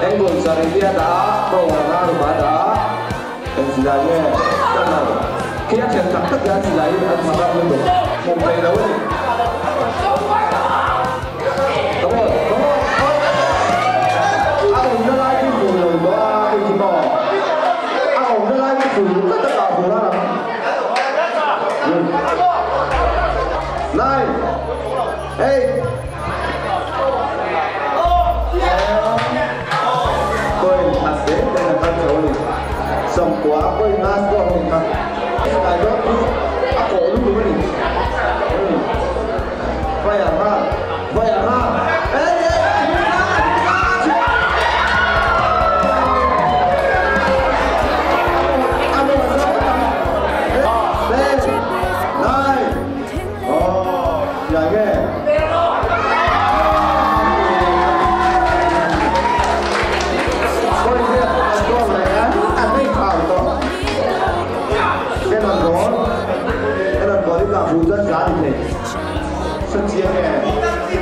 Anh buồn sợ anh kia đã bầu ra rồi đã anh chỉ là nghe rất là khi anh chẳng tất cả chỉ là anh mà ra luôn được một tay đấu đi đúng rồi anh nó lại cái phù rồi đó anh chỉ bỏ anh nó lại cái phù tất cả phù ra này hey xong quá quay nát qua mình mà cái đó aku dulu ini bayar ha phụ dân giá thì thế sân chiến này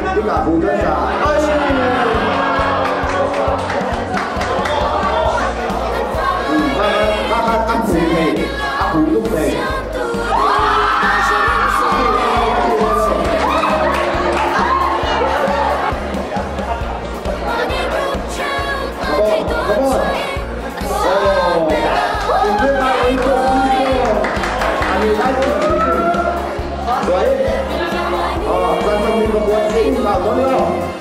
tất cả phụ dân giá ăn phụ này ăn phụ lúc này vào đó nữa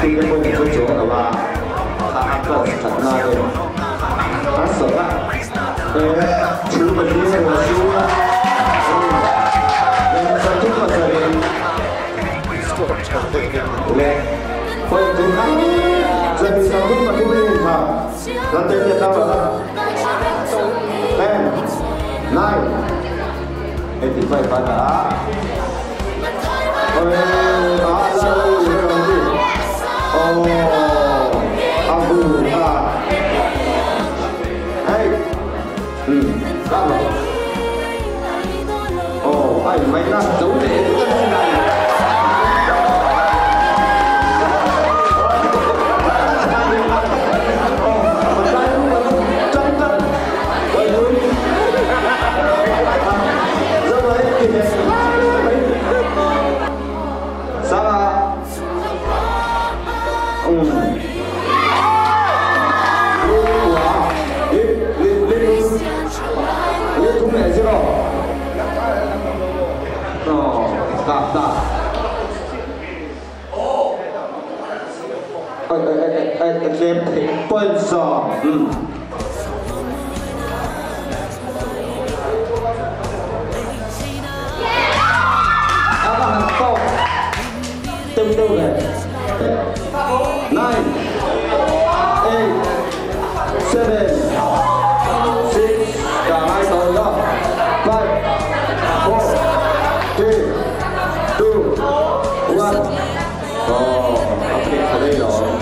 khi cái quân của chỗ là ba khá cỡ thật là rồi khá sợ á chú mình đi rồi chú nên sản xuất mà thời điểm lên quân chú hát giờ bị sản xuất mà chú đi hả là tên Việt Nam rồi 10, 9 thì phải đã ôi đó là gì abu hey các bạn phải mấy năm giấu để cái này Em thấy quân sò các bạn câu tương đương này 9 8 7 6 cả hai đầu đó 5 4 3 2 1 ok ở đây rồi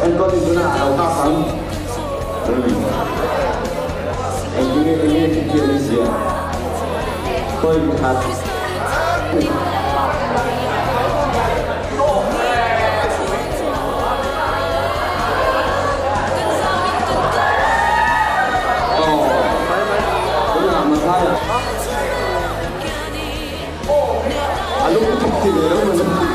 anh có những cái nào cao không? Anh nghe cái kia đi gì à? Tôi thật cái làm mà sai à? Lúc thì để đó mình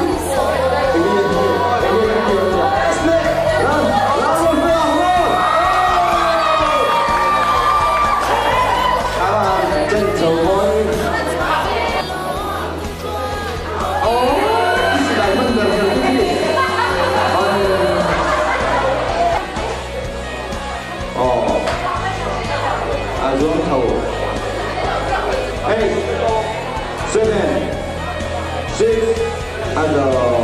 xuống thầu 8 7 6 rồi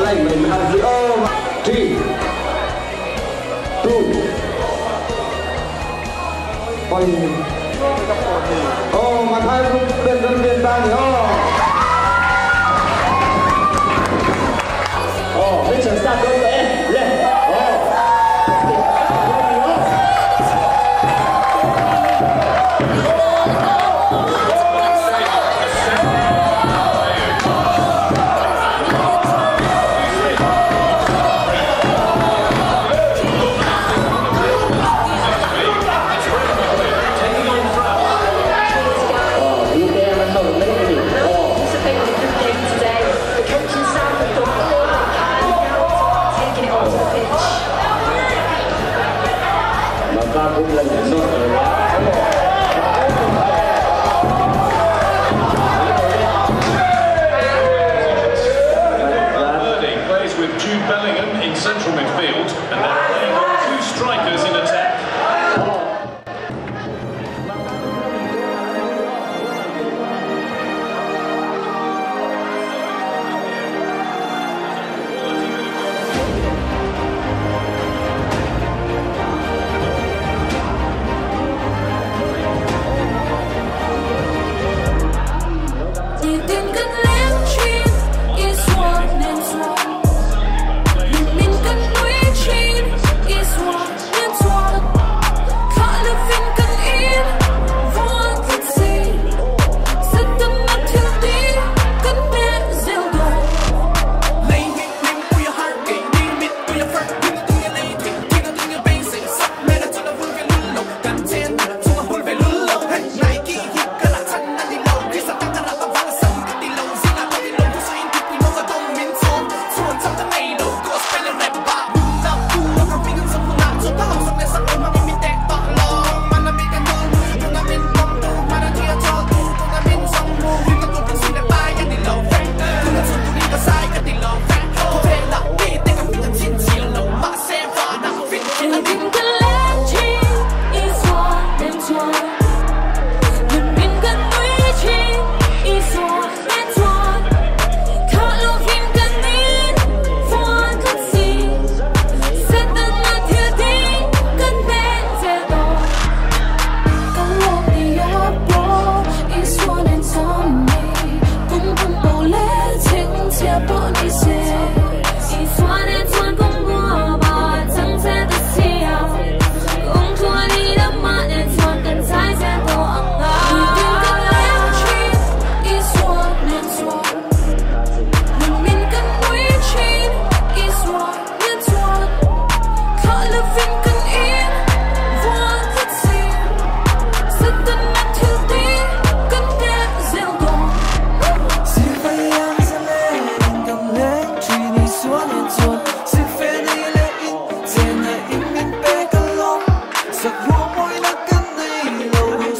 lại mình ăn giữa 3 2 ôi mà thay bên dân viên ta nữa非常下各位lên cũng là những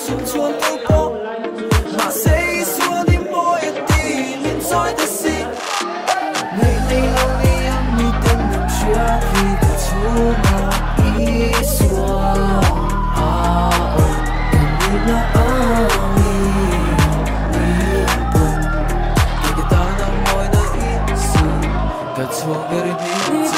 心中突破，那谁说你莫一定你在的心？你后你要你的能需要一个出马一说啊，看你那你笨，一个大脑爱的意思，该错别的你经。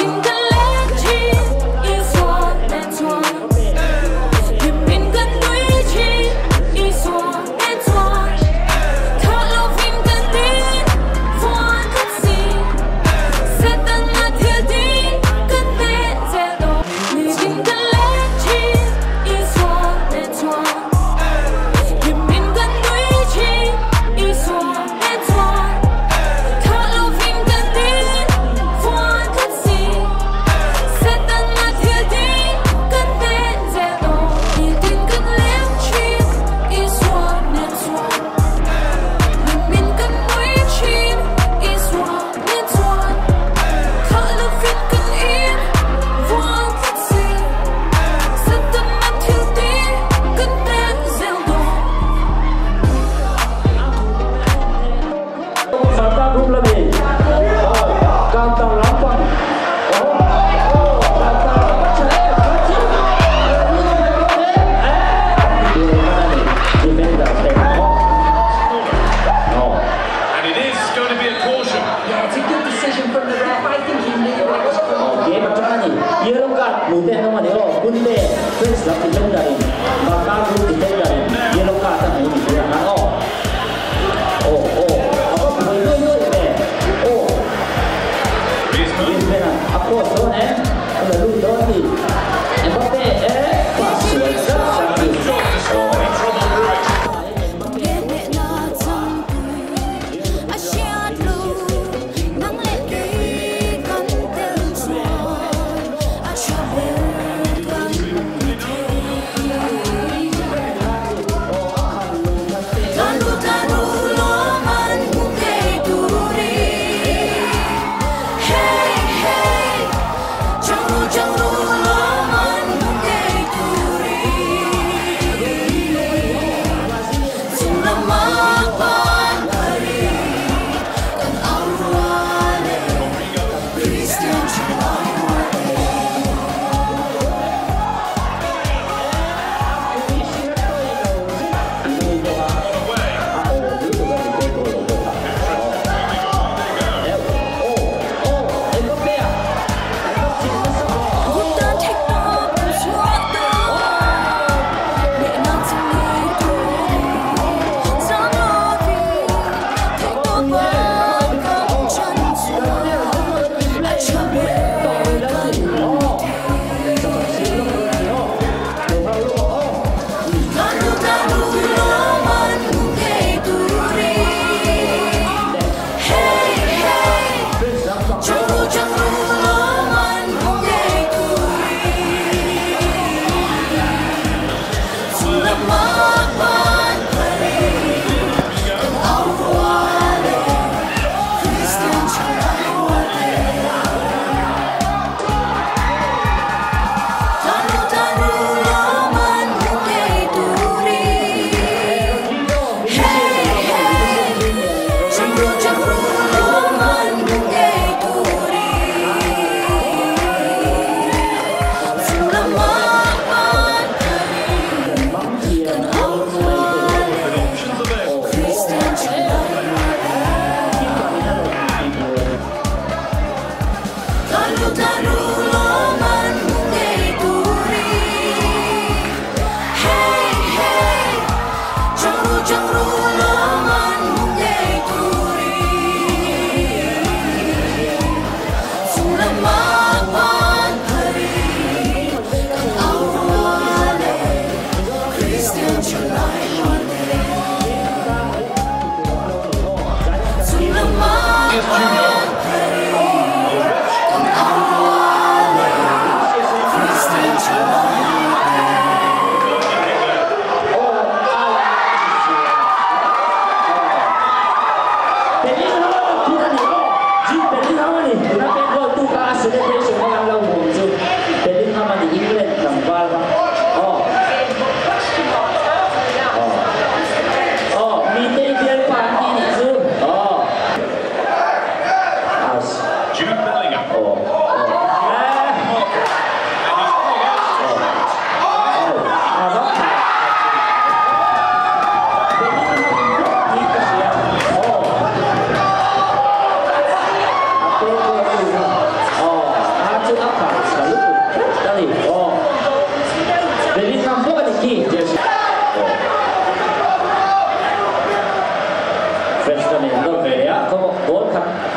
시간에 넣어줘야 돼요. 그럼 뭘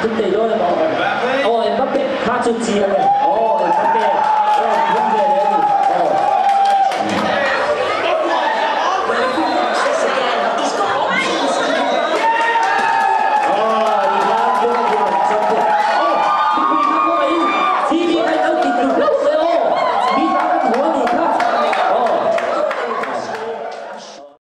그때 이러면 엠바페 파주지하면